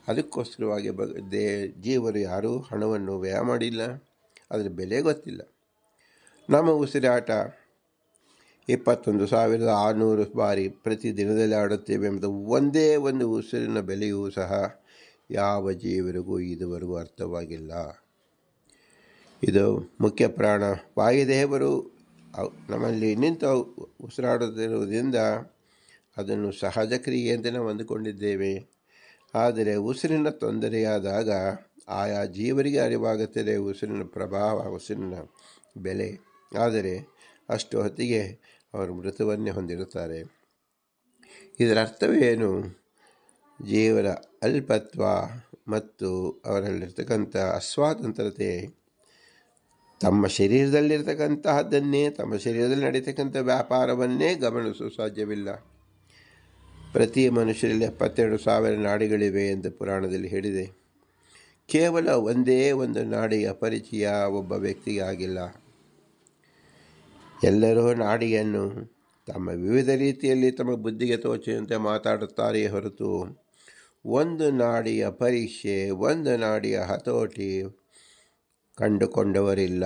ಅದಕ್ಕೋಸ್ಕರವಾಗಿ ಜೀವರು ಯಾರೂ ಹಣವನ್ನು ವ್ಯಯ ಮಾಡಿಲ್ಲ, ಅದರ ಬೆಲೆ ಗೊತ್ತಿಲ್ಲ. ನಮ್ಮ ಉಸಿರಾಟ 21,600 ಬಾರಿ ಪ್ರತಿ ದಿನದಲ್ಲಿ ಆಡುತ್ತೇವೆ ಎಂಬುದು ಒಂದೇ ಒಂದು ಉಸಿರಿನ ಬೆಲೆಯೂ ಸಹ ಯಾವ ಜೀವರಿಗೂ ಇದುವರೆಗೂ ಅರ್ಥವಾಗಿಲ್ಲ. ಇದು ಮುಖ್ಯ ಪ್ರಾಣ ವಾಯುದೇವರು ನಮ್ಮಲ್ಲಿ ನಿಂತು ಉಸಿರಾಡುತ್ತಿರುವುದರಿಂದ ಅದನ್ನು ಸಹಜ ಕ್ರಿಯೆ ಅಂತ ನಾವು ಅಂದುಕೊಂಡಿದ್ದೇವೆ. ಆದರೆ ಉಸಿರಿನ ತೊಂದರೆಯಾದಾಗ ಆಯಾ ಜೀವರಿಗೆ ಅರಿವಾಗುತ್ತದೆ ಉಸಿರಿನ ಪ್ರಭಾವ, ಉಸಿರಿನ ಬೆಲೆ. ಆದರೆ ಅಷ್ಟು ಹೊತ್ತಿಗೆ ಅವರು ಮೃತವನ್ನೇ ಹೊಂದಿರುತ್ತಾರೆ. ಇದರ ಅರ್ಥವೇನು? ಜೀವನ ಅಲ್ಪತ್ವ ಮತ್ತು ಅವರಲ್ಲಿರ್ತಕ್ಕಂಥ ಅಸ್ವಾತಂತ್ರ್ಯತೆ, ತಮ್ಮ ಶರೀರದಲ್ಲಿರ್ತಕ್ಕಂತಹದ್ದನ್ನೇ, ತಮ್ಮ ಶರೀರದಲ್ಲಿ ನಡೀತಕ್ಕಂಥ ವ್ಯಾಪಾರವನ್ನೇ ಗಮನಿಸಲು ಸಾಧ್ಯವಿಲ್ಲ. ಪ್ರತಿ ಮನುಷ್ಯರಲ್ಲಿ 72,000 ನಾಡಿಗಳಿವೆ ಎಂದು ಪುರಾಣದಲ್ಲಿ ಹೇಳಿದೆ. ಕೇವಲ ಒಂದೇ ಒಂದು ನಾಡಿಯ ಪರಿಚಯ ಒಬ್ಬ ವ್ಯಕ್ತಿಗೆ ಆಗಿಲ್ಲ. ಎಲ್ಲರೂ ನಾಡಿಯನ್ನು ತಮ್ಮ ವಿವಿಧ ರೀತಿಯಲ್ಲಿ ತಮ್ಮ ಬುದ್ಧಿಗೆ ತೋಚಿದಂತೆ ಮಾತಾಡುತ್ತಾರೆಯೇ ಹೊರತು ಒಂದು ನಾಡಿಯ ಪರೀಕ್ಷೆ, ಒಂದು ನಾಡಿಯ ಹತೋಟಿ ಕಂಡುಕೊಂಡವರಿಲ್ಲ.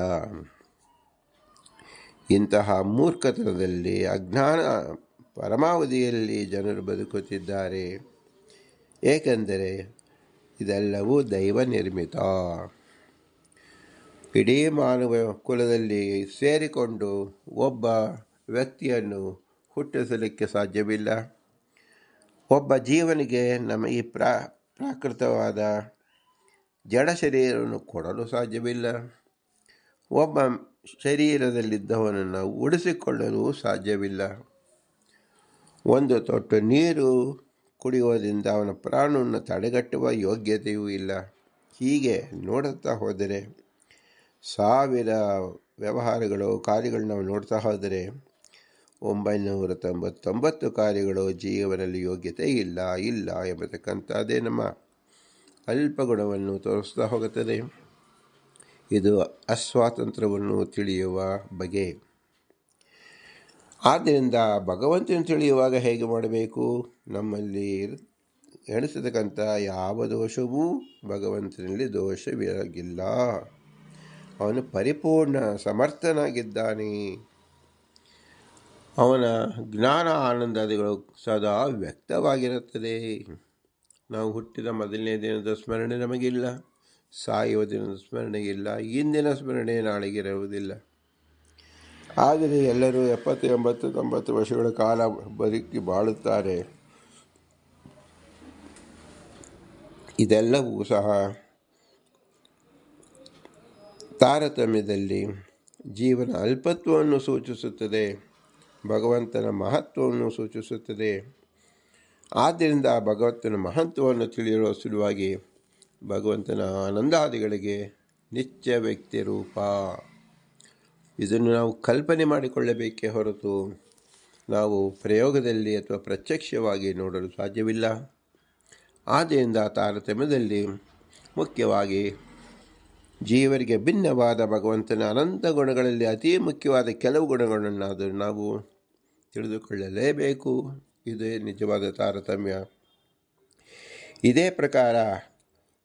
ಇಂತಹ ಮೂರ್ಖತನದಲ್ಲಿ, ಅಜ್ಞಾನ ಪರಮಾವಧಿಯಲ್ಲಿ ಜನರು ಬದುಕುತ್ತಿದ್ದಾರೆ. ಏಕೆಂದರೆ ಇದೆಲ್ಲವೂ ದೈವ ನಿರ್ಮಿತ. ಇಡೀ ಮಾನವ ಕುಲದಲ್ಲಿ ಸೇರಿಕೊಂಡು ಒಬ್ಬ ವ್ಯಕ್ತಿಯನ್ನು ಹುಟ್ಟಿಸಲಿಕ್ಕೆ ಸಾಧ್ಯವಿಲ್ಲ. ಒಬ್ಬ ಜೀವನಿಗೆ ನಮ್ಮ ಈ ಪ್ರಾಕೃತವಾದ ಜಡ ಶರೀರವನ್ನು ಕೊಡಲು ಸಾಧ್ಯವಿಲ್ಲ. ಒಬ್ಬ ಶರೀರದಲ್ಲಿದ್ದವನನ್ನು ಉಳಿಸಿಕೊಳ್ಳಲು ಸಾಧ್ಯವಿಲ್ಲ. ಒಂದು ತೊಟ್ಟು ನೀರು ಕುಡಿಯುವುದರಿಂದ ಅವನ ಪ್ರಾಣವನ್ನು ತಡೆಗಟ್ಟುವ ಯೋಗ್ಯತೆಯೂ ಇಲ್ಲ. ಹೀಗೆ ನೋಡುತ್ತಾ ಹೋದರೆ 1000 ವ್ಯವಹಾರಗಳು, ಕಾರ್ಯಗಳು ನಾವು ನೋಡ್ತಾ ಹೋದರೆ 999 ಕಾರ್ಯಗಳು ಜೀವನದಲ್ಲಿ ಯೋಗ್ಯತೆ ಇಲ್ಲ ಎಂಬತಕ್ಕಂಥದ್ದೇ ನಮ್ಮ ಅಲ್ಪ ಗುಣವನ್ನು ತೋರಿಸ್ತಾ ಹೋಗುತ್ತದೆ. ಇದು ಅಸ್ವಾತಂತ್ರ್ಯವನ್ನು ತಿಳಿಯುವ ಬಗೆ. ಆದ್ದರಿಂದ ಭಗವಂತನ ತಿಳಿಯುವಾಗ ಹೇಗೆ ಮಾಡಬೇಕು? ನಮ್ಮಲ್ಲಿ ಎಣಿಸತಕ್ಕಂಥ ಯಾವ ದೋಷವೂ ಭಗವಂತನಲ್ಲಿ ದೋಷವಿರಗಿಲ್ಲ. ಅವನು ಪರಿಪೂರ್ಣ ಸಮರ್ಥನಾಗಿದ್ದಾನೆ. ಅವನ ಜ್ಞಾನ ಆನಂದಾದಿಗಳು ಸದಾ ವ್ಯಕ್ತವಾಗಿರುತ್ತದೆ. ನಾವು ಹುಟ್ಟಿದ ಮೊದಲನೇ ದಿನದ ಸ್ಮರಣೆ ನಮಗಿಲ್ಲ, ಸಾಯುವ ದಿನದ ಸ್ಮರಣೆ ಇಲ್ಲ, ಇಂದಿನ ಸ್ಮರಣೆ ನಾಳೆಗಿರುವುದಿಲ್ಲ. ಆದರೆ ಎಲ್ಲರೂ 70, 80, 90 ವರ್ಷಗಳ ಕಾಲ ಬದುಕಿ ಬಾಳುತ್ತಾರೆ. ಇದೆಲ್ಲವೂ ಸಹ ತಾರತಮ್ಯದಲ್ಲಿ ಜೀವನ ಅಲ್ಪತ್ವವನ್ನು ಸೂಚಿಸುತ್ತದೆ, ಭಗವಂತನ ಮಹತ್ವವನ್ನು ಸೂಚಿಸುತ್ತದೆ. ಆದ್ದರಿಂದ ಭಗವಂತನ ಮಹತ್ವವನ್ನು ತಿಳಿಯುವ ಸಲುವಾಗಿ ಭಗವಂತನ ಆನಂದಾದಿಗಳಿಗೆ ನಿತ್ಯ ವ್ಯಕ್ತಿ ರೂಪ, ಇದನ್ನು ನಾವು ಕಲ್ಪನೆ ಮಾಡಿಕೊಳ್ಳಬೇಕೇ ಹೊರತು ನಾವು ಪ್ರಯೋಗದಲ್ಲಿ ಅಥವಾ ಪ್ರತ್ಯಕ್ಷವಾಗಿ ನೋಡಲು ಸಾಧ್ಯವಿಲ್ಲ. ಆದ್ದರಿಂದ ತಾರತಮ್ಯದಲ್ಲಿ ಮುಖ್ಯವಾಗಿ ಜೀವರಿಗೆ ಭಿನ್ನವಾದ ಭಗವಂತನ ಅನಂತ ಗುಣಗಳಲ್ಲಿ ಅತಿ ಮುಖ್ಯವಾದ ಕೆಲವು ಗುಣಗಳನ್ನಾದರೂ ನಾವು ತಿಳಿದುಕೊಳ್ಳಲೇಬೇಕು. ಇದೇ ನಿಜವಾದ ತಾರತಮ್ಯ. ಇದೇ ಪ್ರಕಾರ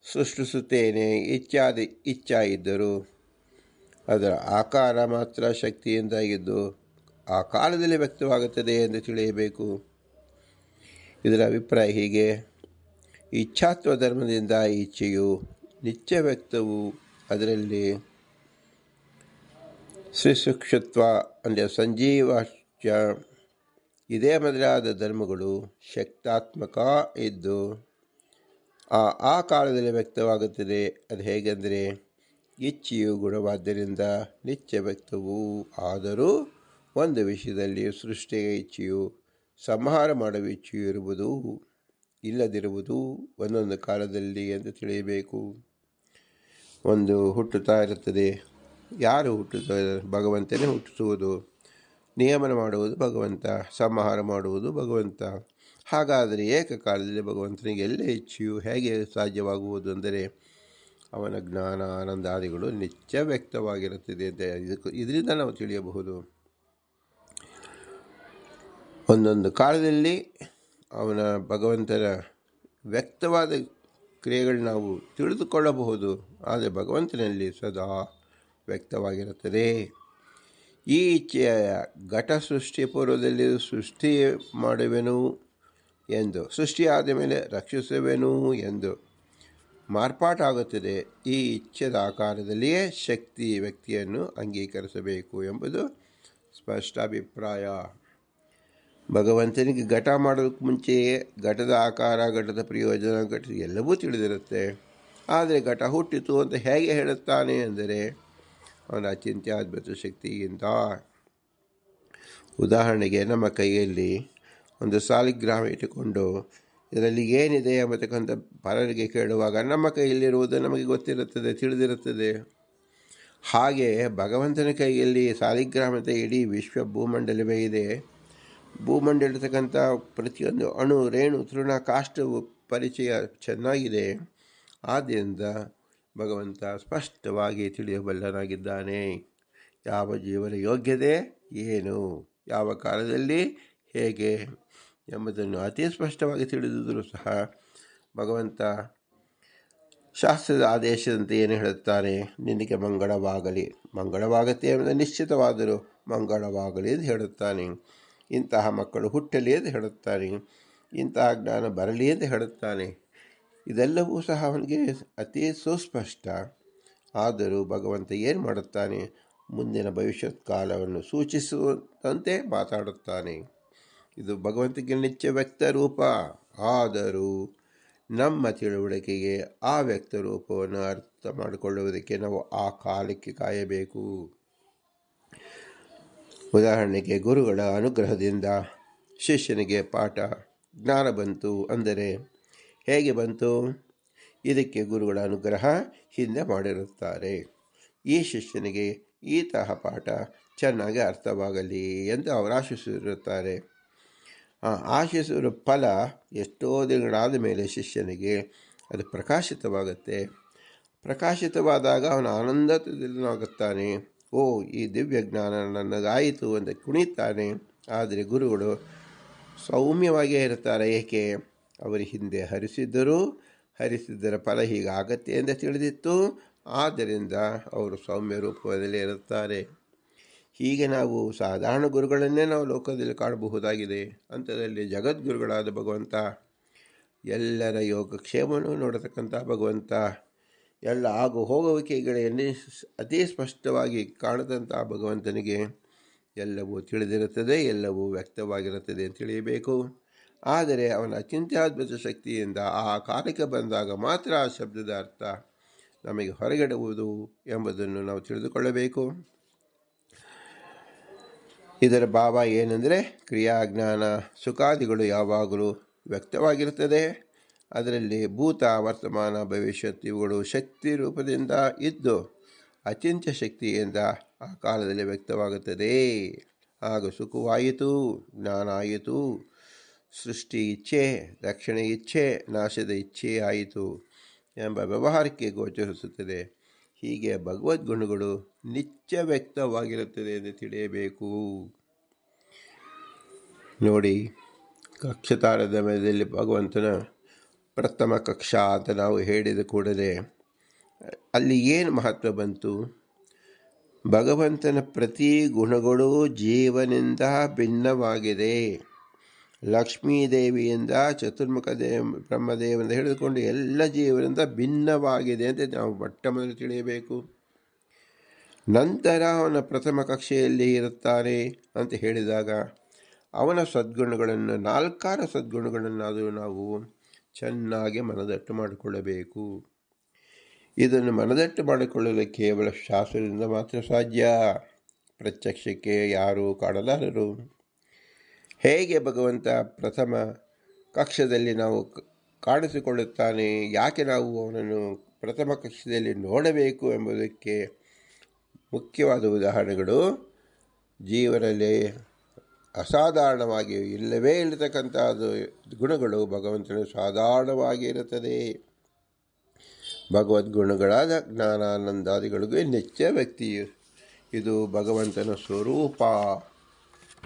ಸೃಷ್ಟಿಸುತ್ತೇನೆ ಇಚ್ಛಾದಿ ಇಚ್ಛಾ ಇದ್ದರೂ ಅದರ ಆಕಾರ ಮಾತ್ರ ಶಕ್ತಿಯಿಂದಾಗಿದ್ದು ಆ ಕಾಲದಲ್ಲಿ ವ್ಯಕ್ತವಾಗುತ್ತದೆ ಎಂದು ತಿಳಿಯಬೇಕು. ಇದರ ಅಭಿಪ್ರಾಯ ಹೀಗೆ: ಇಚ್ಛಾತ್ವ ಧರ್ಮದಿಂದ ಇಚ್ಛೆಯು ನಿತ್ಯ ವ್ಯಕ್ತವು, ಅದರಲ್ಲಿ ಸುಸೂಕ್ಷ್ಮತ್ವ ಅಂದರೆ ಸಂಜೀವಾಶ್ಚ ಇದೇ ಮೊದಲಾದ ಧರ್ಮಗಳು ಶಕ್ತಾತ್ಮಕ ಇದ್ದು ಆ ಕಾಲದಲ್ಲಿ ವ್ಯಕ್ತವಾಗುತ್ತದೆ. ಅದು ಹೇಗೆಂದರೆ ಇಚ್ಛೆಯು ಗುಣವಾದ್ದರಿಂದ ನಿತ್ಯ ವ್ಯಕ್ತವು. ಆದರೂ ಒಂದು ವಿಷಯದಲ್ಲಿ ಸೃಷ್ಟಿಯ ಇಚ್ಛೆಯು, ಸಂಹಾರ ಮಾಡುವ ಇಚ್ಛೆಯು ಇರುವುದು ಇಲ್ಲದಿರುವುದು ಒಂದೊಂದು ಕಾಲದಲ್ಲಿ ಎಂದು ತಿಳಿಯಬೇಕು. ಒಂದು ಹುಟ್ಟುತ್ತಾ ಇರುತ್ತದೆ. ಯಾರು ಹುಟ್ಟುತ್ತಾರೆ? ಭಗವಂತನೇ ಹುಟ್ಟಿಸುವುದು. ನಿಯಮನ ಮಾಡುವುದು ಭಗವಂತ, ಸಂಹಾರ ಮಾಡುವುದು ಭಗವಂತ. ಹಾಗಾದರೆ ಏಕಕಾಲದಲ್ಲಿ ಭಗವಂತನಿಗೆ ಎಲ್ಲ ಇಚ್ಛೆಯು ಹೇಗೆ ಸಾಧ್ಯವಾಗುವುದು ಅಂದರೆ ಅವನ ಜ್ಞಾನ ಆನಂದಾದಿಗಳು ನಿತ್ಯ ವ್ಯಕ್ತವಾಗಿರುತ್ತದೆ ಅಂತ ಇದರಿಂದ ನಾವು ತಿಳಿಯಬಹುದು. ಒಂದೊಂದು ಕಾಲದಲ್ಲಿ ಅವನ ಭಗವಂತನ ವ್ಯಕ್ತವಾದ ಕ್ರಿಯೆಗಳು ನಾವು ತಿಳಿದುಕೊಳ್ಳಬಹುದು. ಆದರೆ ಭಗವಂತನಲ್ಲಿ ಸದಾ ವ್ಯಕ್ತವಾಗಿರುತ್ತದೆ. ಈ ಇಚ್ಛೆಯ ಘಟ ಸೃಷ್ಟಿ ಪೂರ್ವದಲ್ಲಿ ಸೃಷ್ಟಿ ಮಾಡುವೆನು ಎಂದು, ಸೃಷ್ಟಿಯಾದ ಮೇಲೆ ರಕ್ಷಿಸುವೆನು ಎಂದು ಮಾರ್ಪಾಟಾಗುತ್ತದೆ. ಈ ಇಚ್ಛೆದ ಆಕಾರದಲ್ಲಿಯೇ ಶಕ್ತಿ ವ್ಯಕ್ತಿಯನ್ನು ಅಂಗೀಕರಿಸಬೇಕು ಎಂಬುದು ಸ್ಪಷ್ಟ ಅಭಿಪ್ರಾಯ. ಭಗವಂತನಿಗೆ ಘಟ ಮಾಡೋದಕ್ಕೆ ಮುಂಚೆಯೇ ಘಟದ ಆಕಾರ, ಘಟದ ಪ್ರಯೋಜನ, ಘಟ ಎಲ್ಲವೂ ತಿಳಿದಿರುತ್ತೆ. ಆದರೆ ಘಟ ಹುಟ್ಟಿತು ಅಂತ ಹೇಗೆ ಹೇಳುತ್ತಾನೆ ಅಂದರೆ ಅವನ ಅಚಿಂತ್ಯದ್ಭುತ ಶಕ್ತಿಯಿಂದ. ಉದಾಹರಣೆಗೆ ನಮ್ಮ ಕೈಯಲ್ಲಿ ಒಂದು ಸಾಲಿಗ್ರಾಮ ಇಟ್ಟುಕೊಂಡು ಇದರಲ್ಲಿ ಏನಿದೆ ಎಂಬತಕ್ಕಂಥ ಪರರಿಗೆ ಕೇಳುವಾಗ ನಮ್ಮ ಕೈಯಲ್ಲಿರುವುದು ನಮಗೆ ಗೊತ್ತಿರುತ್ತದೆ, ತಿಳಿದಿರುತ್ತದೆ. ಹಾಗೆ ಭಗವಂತನ ಕೈಯಲ್ಲಿ ಸಾಲಿಗ್ರಾಮದ ಇಡೀ ವಿಶ್ವ ಭೂಮಂಡಲವೇ ಇದೆ. ಭೂಮಂಡಲಿರ್ತಕ್ಕಂಥ ಪ್ರತಿಯೊಂದು ಅಣು, ರೇಣು, ತೃಣ, ಕಾಷ್ಟವು ಪರಿಚಯ ಚೆನ್ನಾಗಿದೆ. ಆದ್ದರಿಂದ ಭಗವಂತ ಸ್ಪಷ್ಟವಾಗಿ ತಿಳಿಯಬಲ್ಲನಾಗಿದ್ದಾನೆ. ಯಾವ ಜೀವನ ಯೋಗ್ಯತೆ ಏನು, ಯಾವ ಕಾಲದಲ್ಲಿ ಹೇಗೆ ಎಂಬುದನ್ನು ಅತಿ ಸ್ಪಷ್ಟವಾಗಿ ತಿಳಿದಿದ್ದರೂ ಸಹ ಭಗವಂತ ಶಾಸ್ತ್ರದ ಆದೇಶದಂತೆ ಏನು ಹೇಳುತ್ತಾನೆ, ನಿನಗೆ ಮಂಗಳವಾಗತ್ತೆ ಎಂಬುದು ನಿಶ್ಚಿತವಾದರೂ ಮಂಗಳವಾಗಲಿ ಎಂದು ಹೇಳುತ್ತಾನೆ. ಇಂತಹ ಮಕ್ಕಳು ಹುಟ್ಟಲಿ ಎಂದು ಹೇಳುತ್ತಾನೆ. ಇಂತಹ ಜ್ಞಾನ ಬರಲಿ ಎಂದು ಹೇಳುತ್ತಾನೆ. ಇದೆಲ್ಲವೂ ಸಹ ಅವನಿಗೆ ಅತಿ ಸುಸ್ಪಷ್ಟ. ಆದರೂ ಭಗವಂತ ಏನು ಮಾಡುತ್ತಾನೆ, ಮುಂದಿನ ಭವಿಷ್ಯತ್ ಕಾಲವನ್ನು ಸೂಚಿಸುವಂತೆ ಮಾತಾಡುತ್ತಾನೆ. ಇದು ಭಗವಂತನಿಗೆ ನಿತ್ಯ ವ್ಯಕ್ತ ರೂಪ. ಆದರೂ ನಮ್ಮ ತಿಳುವಳಿಕೆಗೆ ಆ ವ್ಯಕ್ತ ರೂಪವನ್ನು ಅರ್ಥ ಮಾಡಿಕೊಳ್ಳುವುದಕ್ಕೆ ನಾವು ಆ ಕಾಲಕ್ಕೆ ಕಾಯಬೇಕು. ಉದಾಹರಣೆಗೆ ಗುರುಗಳ ಅನುಗ್ರಹದಿಂದ ಶಿಷ್ಯನಿಗೆ ಪಾಠ ಜ್ಞಾನ ಬಂತು ಅಂದರೆ ಹೇಗೆ ಬಂತು? ಇದಕ್ಕೆ ಗುರುಗಳ ಅನುಗ್ರಹ ಹಿಂದೆ ಮಾಡಿರುತ್ತಾರೆ. ಈ ಶಿಷ್ಯನಿಗೆ ಈ ತರಹ ಪಾಠ ಚೆನ್ನಾಗಿ ಅರ್ಥವಾಗಲಿ ಎಂದು ಅವರು ಆಶಿಸಿರುತ್ತಾರೆ. ಆಶಿಸಿರುವ ಫಲ ಎಷ್ಟೋ ದಿನಗಳಾದ ಮೇಲೆ ಶಿಷ್ಯನಿಗೆ ಅದು ಪ್ರಕಾಶಿತವಾಗುತ್ತೆ. ಪ್ರಕಾಶಿತವಾದಾಗ ಅವನು ಆನಂದದಲ್ಲಿನಾಗುತ್ತಾನೆ. ಓ, ಈ ದಿವ್ಯ ಜ್ಞಾನ ನನಗಾಯಿತು ಅಂತ ಕುಣಿತಾನೆ. ಆದರೆ ಗುರುಗಳು ಸೌಮ್ಯವಾಗಿಯೇ ಇರ್ತಾರೆ. ಏಕೆ? ಅವರು ಹಿಂದೆ ಹರಿಸಿದ್ದರ ಫಲ ಹೀಗಾಗತ್ತೆ ಎಂದು ತಿಳಿದಿತ್ತು. ಆದ್ದರಿಂದ ಅವರು ಸೌಮ್ಯ ರೂಪದಲ್ಲಿ ಇರುತ್ತಾರೆ. ಹೀಗೆ ನಾವು ಸಾಧಾರಣ ಗುರುಗಳನ್ನೇ ನಾವು ಲೋಕದಲ್ಲಿ ಕಾಣಬಹುದಾಗಿದೆ. ಅಂಥದ್ರಲ್ಲಿ ಜಗದ್ಗುರುಗಳಾದ ಭಗವಂತ, ಎಲ್ಲರ ಯೋಗಕ್ಷೇಮವನ್ನು ನೋಡತಕ್ಕಂಥ ಭಗವಂತ, ಎಲ್ಲ ಆಗು ಹೋಗುವಿಕೆಗಳಲ್ಲಿ ಅತಿ ಸ್ಪಷ್ಟವಾಗಿ ಕಾಣದಂಥ ಭಗವಂತನಿಗೆ ಎಲ್ಲವೂ ತಿಳಿದಿರುತ್ತದೆ, ಎಲ್ಲವೂ ವ್ಯಕ್ತವಾಗಿರುತ್ತದೆ ಅಂತ ತಿಳಿಯಬೇಕು. ಆದರೆ ಅವನ ಅಚಿಂತ್ಯದ್ಭುತ ಶಕ್ತಿಯಿಂದ ಆ ಕಾಲಕ್ಕೆ ಬಂದಾಗ ಮಾತ್ರ ಆ ಶಬ್ದದ ಅರ್ಥ ನಮಗೆ ಹೊರಗಿಡುವುದು ಎಂಬುದನ್ನು ನಾವು ತಿಳಿದುಕೊಳ್ಳಬೇಕು. ಇದರ ಭಾವ ಏನೆಂದರೆ, ಕ್ರಿಯಾಜ್ಞಾನ ಸುಖಾದಿಗಳು ಯಾವಾಗಲೂ ವ್ಯಕ್ತವಾಗಿರುತ್ತದೆ. ಅದರಲ್ಲಿ ಭೂತ, ವರ್ತಮಾನ, ಭವಿಷ್ಯತ್ ಇವುಗಳು ಶಕ್ತಿ ರೂಪದಿಂದ ಇದ್ದು ಅಚಿಂತ್ಯ ಶಕ್ತಿಯಿಂದ ಆ ಕಾಲದಲ್ಲಿ ವ್ಯಕ್ತವಾಗುತ್ತದೆ. ಆಗ ಸುಖವಾಯಿತು, ಜ್ಞಾನ ಆಯಿತು, ಸೃಷ್ಟಿ ಇಚ್ಛೆ, ರಕ್ಷಣೆ ಇಚ್ಛೆ, ನಾಶದ ಇಚ್ಛೆ ಆಯಿತು ಎಂಬ ವ್ಯವಹಾರಕ್ಕೆ ಗೋಚರಿಸುತ್ತದೆ. ಹೀಗೆ ಭಗವದ್ಗುಣಗಳು ನಿತ್ಯ ವ್ಯಕ್ತವಾಗಿರುತ್ತದೆ ಎಂದು ತಿಳಿಯಬೇಕು. ನೋಡಿ, ಕಕ್ಷಾತಾರತಮ್ಯದಲ್ಲಿ ಭಗವಂತನ ಪ್ರಥಮ ಕಕ್ಷಾ ಅಂತ ನಾವು ಹೇಳಿದ ಕೂಡಲೇ ಅಲ್ಲಿ ಏನು ಮಹತ್ವ ಬಂತು? ಭಗವಂತನ ಪ್ರತಿ ಗುಣಗಳು ಜೀವನಿಂದ ಭಿನ್ನವಾಗಿದೆ. ಲಕ್ಷ್ಮೀದೇವಿಯಿಂದ ಚತುರ್ಮುಖ ಬ್ರಹ್ಮದೇವರಿಂದ ಹಿಡಿದುಕೊಂಡು ಎಲ್ಲ ಜೀವನಿಂದ ಭಿನ್ನವಾಗಿದೆ ಅಂತ ನಾವು ಮೊಟ್ಟ ಮೊದಲು ತಿಳಿಯಬೇಕು. ನಂತರ ಅವನ ಪ್ರಥಮ ಕಕ್ಷೆಯಲ್ಲಿ ಇರುತ್ತಾನೆ ಅಂತ ಹೇಳಿದಾಗ ಅವನ ಸದ್ಗುಣಗಳನ್ನು, 4 ಸದ್ಗುಣಗಳನ್ನಾದರೂ ನಾವು ಚೆನ್ನಾಗಿ ಮನದಟ್ಟು ಮಾಡಿಕೊಳ್ಳಬೇಕು. ಇದನ್ನು ಮನದಟ್ಟು ಮಾಡಿಕೊಳ್ಳಲು ಕೇವಲ ಶಾಸ್ತ್ರದಿಂದ ಮಾತ್ರ ಸಾಧ್ಯ. ಪ್ರತ್ಯಕ್ಷಕ್ಕೆ ಯಾರೂ ಕಾಣಲಾರರು. ಹೇಗೆ ಭಗವಂತ ಪ್ರಥಮ ಕಕ್ಷದಲ್ಲಿ ನಾವು ಕಾಣಿಸಿಕೊಳ್ಳುತ್ತಾನೆ, ಯಾಕೆ ನಾವು ಅವನನ್ನು ಪ್ರಥಮ ಕಕ್ಷದಲ್ಲಿ ನೋಡಬೇಕು ಎಂಬುದಕ್ಕೆ ಮುಖ್ಯವಾದ ಉದಾಹರಣೆಗಳು ಜೀವನದಲ್ಲಿ ಅಸಾಧಾರಣವಾಗಿ ಇಲ್ಲವೇ ಇರತಕ್ಕಂಥದ್ದು ಗುಣಗಳು ಭಗವಂತನ ಸಾಧಾರಣವಾಗಿ ಇರುತ್ತದೆ. ಭಗವದ್ಗುಣಗಳಾದ ಜ್ಞಾನಾನಂದಾದಿಗಳಿಗೂ ನಿತ್ಯ ವ್ಯಕ್ತಿ. ಇದು ಭಗವಂತನ ಸ್ವರೂಪ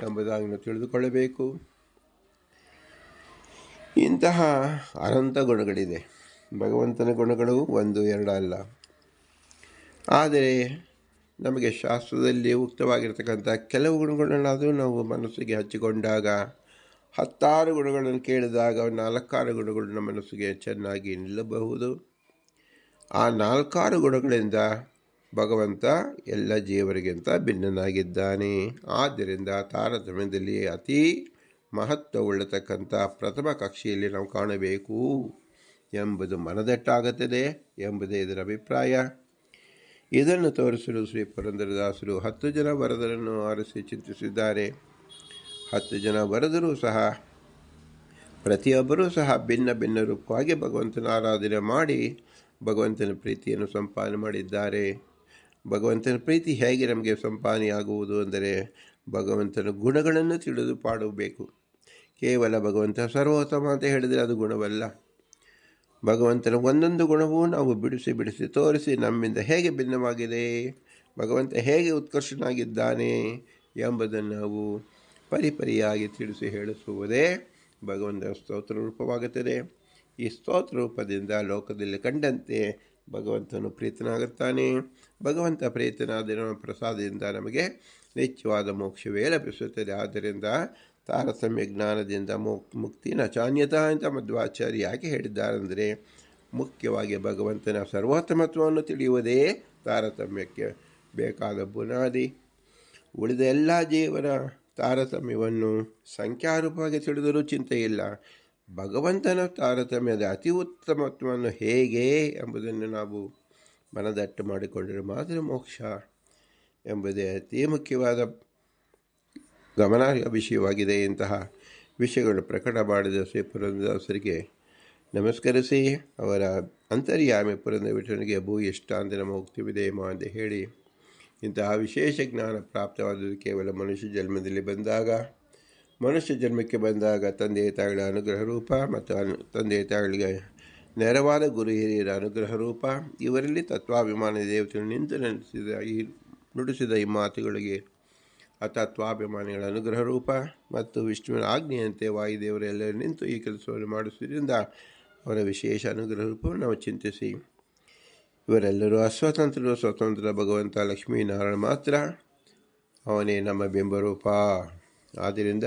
ಎಂಬುದಾಗಿ ನಾವು ತಿಳಿದುಕೊಳ್ಳಬೇಕು. ಇಂತಹ ಅನಂತ ಗುಣಗಳಿದೆ. ಭಗವಂತನ ಗುಣಗಳು 1, 2 ಅಲ್ಲ. ಆದರೆ ನಮಗೆ ಶಾಸ್ತ್ರದಲ್ಲಿ ಉಕ್ತವಾಗಿರ್ತಕ್ಕಂಥ ಕೆಲವು ಗುಣಗಳನ್ನಾದರೂ ನಾವು ಮನಸ್ಸಿಗೆ ಹಚ್ಚಿಕೊಂಡಾಗ, 10 ಗುಣಗಳನ್ನು ಕೇಳಿದಾಗ 4 ಗುಣಗಳು ನಮ್ಮ ಮನಸ್ಸಿಗೆ ಚೆನ್ನಾಗಿ ನಿಲ್ಲಬಹುದು. ಆ 4 ಗುಣಗಳಿಂದ ಭಗವಂತ ಎಲ್ಲ ಜೀವರಿಗಿಂತ ಭಿನ್ನನಾಗಿದ್ದಾನೆ. ಆದ್ದರಿಂದ ತಾರತಮ್ಯದಲ್ಲಿ ಅತಿ ಮಹತ್ವವುಳ್ಳತಕ್ಕಂಥ ಪ್ರಥಮ ಕಕ್ಷೆಯಲ್ಲಿ ನಾವು ಕಾಣಬೇಕು ಎಂಬುದು ಮನದಟ್ಟಾಗುತ್ತದೆ ಎಂಬುದೇ ಇದರ ಅಭಿಪ್ರಾಯ. ಇದನ್ನು ತೋರಿಸಲು ಶ್ರೀ ಪುರಂದರದಾಸರು 10 ಜನ ವರದರನ್ನು ಆರಿಸಿ ಚಿಂತಿಸಿದ್ದಾರೆ. 10 ಜನ ವರದರು ಸಹ ಪ್ರತಿಯೊಬ್ಬರೂ ಸಹ ಭಿನ್ನ ಭಿನ್ನ ರೂಪವಾಗಿ ಭಗವಂತನ ಆರಾಧನೆ ಮಾಡಿ ಭಗವಂತನ ಪ್ರೀತಿಯನ್ನು ಸಂಪಾದನೆ ಮಾಡಿದ್ದಾರೆ. ಭಗವಂತನ ಪ್ರೀತಿ ಹೇಗೆ ನಮಗೆ ಸಂಪಾದನೆಯಾಗುವುದು ಅಂದರೆ ಭಗವಂತನ ಗುಣಗಳನ್ನು ತಿಳಿದು ಪಾಡಬೇಕು. ಕೇವಲ ಭಗವಂತ ಸರ್ವೋತ್ತಮ ಅಂತ ಹೇಳಿದರೆ ಅದು ಗುಣವಲ್ಲ. ಭಗವಂತನ ಒಂದೊಂದು ಗುಣವೂ ನಾವು ಬಿಡಿಸಿ ತೋರಿಸಿ ನಮ್ಮಿಂದ ಹೇಗೆ ಭಿನ್ನವಾಗಿದೆ, ಭಗವಂತ ಹೇಗೆ ಉತ್ಕರ್ಷನಾಗಿದ್ದಾನೆ ಎಂಬುದನ್ನು ನಾವು ಪರಿಪರಿಯಾಗಿ ತಿಳಿಸಿ ಹೇಳಿಸುವುದೇ ಭಗವಂತನ ಸ್ತೋತ್ರ ರೂಪವಾಗುತ್ತದೆ. ಈ ಸ್ತೋತ್ರ ರೂಪದಿಂದ ಲೋಕದಲ್ಲಿ ಕಂಡಂತೆ ಭಗವಂತನು ಪ್ರೀತನಾಗುತ್ತಾನೆ. ಭಗವಂತ ಪ್ರೀತನಾದ ಪ್ರಸಾದದಿಂದ ನಮಗೆ ನಿತ್ಯವಾದ ಮೋಕ್ಷವೇ ಲಭಿಸುತ್ತದೆ. ಆದ್ದರಿಂದ ತಾರತಮ್ಯ ಜ್ಞಾನದಿಂದ ಮುಕ್ತಿನ ಚಾನ್ಯತಾ ಅಂತ ಮಧ್ವಾಚಾರ್ಯ ಯಾಕೆ ಹೇಳಿದ್ದಾರೆಂದರೆ ಮುಖ್ಯವಾಗಿ ಭಗವಂತನ ಸರ್ವೋತ್ತಮತ್ವವನ್ನು ತಿಳಿಯುವುದೇ ತಾರತಮ್ಯಕ್ಕೆ ಬೇಕಾದ ಬುನಾದಿ. ಉಳಿದ ಎಲ್ಲ ಜೀವನ ತಾರತಮ್ಯವನ್ನು ಸಂಖ್ಯಾರೂಪವಾಗಿ ತಿಳಿದರೂ ಚಿಂತೆಯಿಲ್ಲ. ಭಗವಂತನ ತಾರತಮ್ಯದ ಅತಿ ಉತ್ತಮತ್ವವನ್ನು ಹೇಗೆ ಎಂಬುದನ್ನು ನಾವು ಮನದಟ್ಟು ಮಾಡಿಕೊಂಡರೆ ಮಾತ್ರ ಮೋಕ್ಷ ಎಂಬುದೇ ಅತಿ ಮುಖ್ಯವಾದ ಗಮನಾರ್ಹ ವಿಷಯವಾಗಿದೆ. ಇಂತಹ ವಿಷಯಗಳು ಪ್ರಕಟ ಮಾಡಿದ ಶ್ರೀ ಪುರಂದರದಾಸರಿಗೆ ನಮಸ್ಕರಿಸಿ ಅವರ ಅಂತರ್ಯಾಮಿ ಪುರಂದರ ವಿಠಲನಿಗೆ ಭೂಯಿಷ್ಟಾಂತ ನಮ ಮುಕ್ತಿವಿದೇಮ ಅಂತ ಹೇಳಿ, ಇಂತಹ ವಿಶೇಷ ಜ್ಞಾನ ಪ್ರಾಪ್ತವಾದದ್ದು ಕೇವಲ ಮನುಷ್ಯ ಜನ್ಮಕ್ಕೆ ಬಂದಾಗ ತಂದೆ ತಾಯಿಗಳ ಅನುಗ್ರಹ ರೂಪ ಮತ್ತು ತಂದೆ ತಾಯಿಗಳಿಗೆ ನೆರವಾದ ಗುರು ಹಿರಿಯರ ಅನುಗ್ರಹ ರೂಪ. ಇವರಲ್ಲಿ ತತ್ವಾಭಿಮಾನ ದೇವತೆಗಳು ನಿಂತು ನುಡಿಸಿದ ಈ ಮಾತುಗಳಿಗೆ ತತ್ವಾಭಿಮಾನಿಗಳ ಅನುಗ್ರಹ ರೂಪ ಮತ್ತು ವಿಷ್ಣುವಿನ ಆಜ್ಞೆಯಂತೆ ವಾಯುದೇವರೆಲ್ಲರೂ ನಿಂತು ಈ ಕೆಲಸವನ್ನು ಮಾಡಿಸುವುದರಿಂದ ಅವರ ವಿಶೇಷ ಅನುಗ್ರಹ ರೂಪವನ್ನು ನಾವು ಚಿಂತಿಸಿ, ಇವರೆಲ್ಲರೂ ಅಸ್ವತಂತ್ರರು, ಸ್ವತಂತ್ರ ಭಗವಂತ ಲಕ್ಷ್ಮೀನಾರಾಯಣ ಮಾತ್ರ, ಅವನೇ ನಮ್ಮ ಬಿಂಬರೂಪ. ಆದ್ದರಿಂದ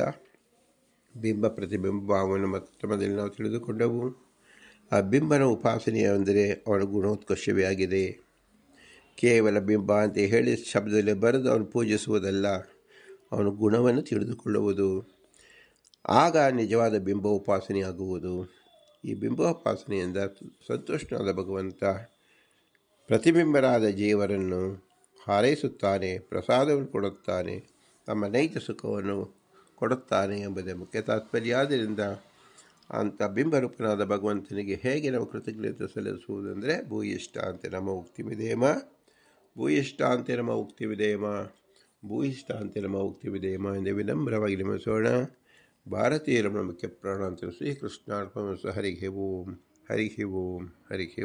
ಬಿಂಬ ಪ್ರತಿಬಿಂಬ ಭಾವವನ್ನು ಮತ್ತಮದಲ್ಲಿ ನಾವು ತಿಳಿದುಕೊಂಡವು. ಆ ಬಿಂಬನ ಉಪಾಸನೆಯ ಅಂದರೆ ಅವನ ಗುಣೋತ್ಕರ್ಷವೇ ಆಗಿದೆ. ಕೇವಲ ಬಿಂಬ ಅಂತ ಹೇಳಿ ಶಬ್ದದಲ್ಲಿ ಬರೆದು ಅವನು ಪೂಜಿಸುವುದಲ್ಲ, ಅವನ ಗುಣವನ್ನು ತಿಳಿದುಕೊಳ್ಳುವುದು. ಆಗ ನಿಜವಾದ ಬಿಂಬ ಉಪಾಸನೆಯಾಗುವುದು. ಈ ಬಿಂಬೋಪಾಸನೆಯಿಂದ ಸಂತುಷ್ಟನಾದ ಭಗವಂತ ಪ್ರತಿಬಿಂಬರಾದ ಜೀವರನ್ನು ಹಾರೈಸುತ್ತಾನೆ, ಪ್ರಸಾದವನ್ನು ಕೊಡುತ್ತಾನೆ, ತಮ್ಮ ನೈಜ ಸುಖವನ್ನು ಕೊಡುತ್ತಾನೆ ಎಂಬುದೇ ಮುಖ್ಯ ತಾತ್ಪರ್ಯ. ಆದ್ದರಿಂದ ಅಂಥ ಬಿಂಬರೂಪನಾದ ಭಗವಂತನಿಗೆ ಹೇಗೆ ನಾವು ಕೃತಜ್ಞತೆ ಸಲ್ಲಿಸುವುದೆಂದರೆ ಭೂಯಿಷ್ಟಾಂತೆ ನಮ ಉಕ್ತಿವಿದೇಮ, ಭೂಯಿಷ್ಟಾಂತೆ ನಮ ಉಕ್ತಿವಿದೇಮ, ಭೂಯಿಷ್ಟಾಂತೆ ನಮ ಉಕ್ತಿವಿದೇಮ ಎಂದು ವಿನಮ್ರವಾಗಿ ನಮಿಸೋಣ. ಭಾರತೀಯ ರಮಣ ಮುಖ್ಯ ಪ್ರಾಣಾಂತರ ಶ್ರೀಕೃಷ್ಣಾರ್ಪಣಮಸ್ತು. ಹರಿ ಓಂ, ಹರಿ ಓಂ, ಹರಿ ಓಂ.